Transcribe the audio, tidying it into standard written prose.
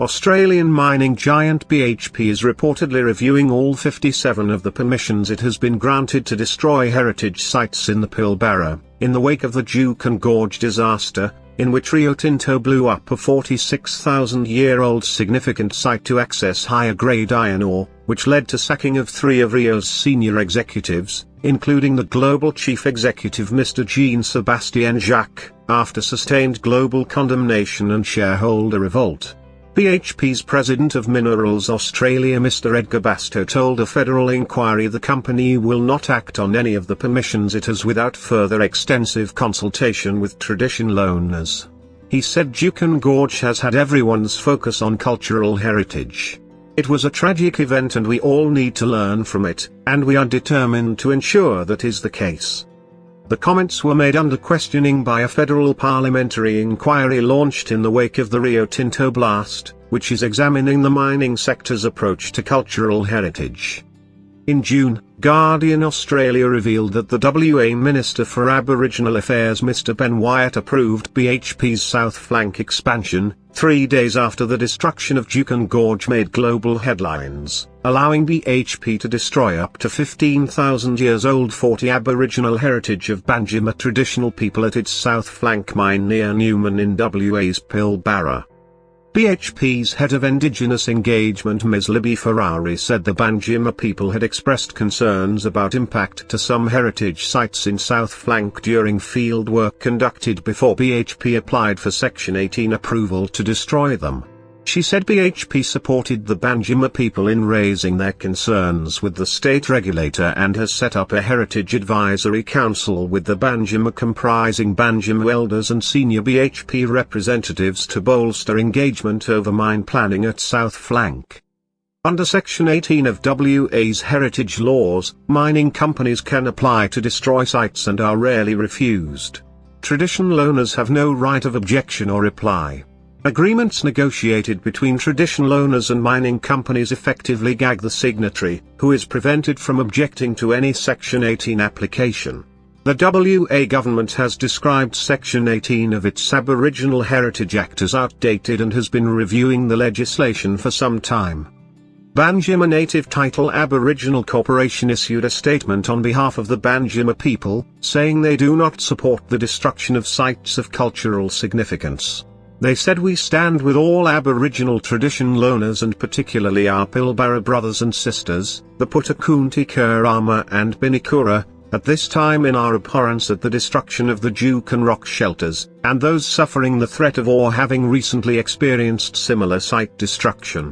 Australian mining giant BHP is reportedly reviewing all 57 of the permissions it has been granted to destroy heritage sites in the Pilbara, in the wake of the Juukan Gorge disaster, in which Rio Tinto blew up a 46,000-year-old significant site to access higher-grade iron ore, which led to sacking of 3 of Rio's senior executives, including the global chief executive Mr Jean-Sébastien Jacques, after sustained global condemnation and shareholder revolt. BHP's president of Minerals Australia Mr Edgar Basto told a federal inquiry the company will not act on any of the permissions it has without further extensive consultation with traditional owners. He said Juukan Gorge has had everyone's focus on cultural heritage. It was a tragic event and we all need to learn from it, and we are determined to ensure that is the case. The comments were made under questioning by a federal parliamentary inquiry launched in the wake of the Rio Tinto blast, which is examining the mining sector's approach to cultural heritage. In June, Guardian Australia revealed that the WA Minister for Aboriginal Affairs Mr Ben Wyatt approved BHP's South Flank expansion, 3 days after the destruction of Juukan Gorge made global headlines, allowing BHP to destroy up to 15,000-years-old 40 Aboriginal heritage of Banjima traditional people at its South Flank mine near Newman in WA's Pilbara. BHP's head of Indigenous Engagement Ms Libby Ferrari said the Banjima people had expressed concerns about impact to some heritage sites in South Flank during field work conducted before BHP applied for Section 18 approval to destroy them. She said BHP supported the Banjima people in raising their concerns with the state regulator and has set up a Heritage Advisory Council with the Banjima comprising Banjima elders and senior BHP representatives to bolster engagement over mine planning at South Flank. Under Section 18 of WA's heritage laws, mining companies can apply to destroy sites and are rarely refused. Traditional owners have no right of objection or reply. Agreements negotiated between traditional owners and mining companies effectively gag the signatory, who is prevented from objecting to any Section 18 application. The WA government has described Section 18 of its Aboriginal Heritage Act as outdated and has been reviewing the legislation for some time. Banjima Native Title Aboriginal Corporation issued a statement on behalf of the Banjima people, saying they do not support the destruction of sites of cultural significance. They said we stand with all Aboriginal traditional owners and particularly our Pilbara brothers and sisters, the Putakunti Kurama and Binikura, at this time in our abhorrence at the destruction of the Juukan rock shelters, and those suffering the threat of or having recently experienced similar site destruction.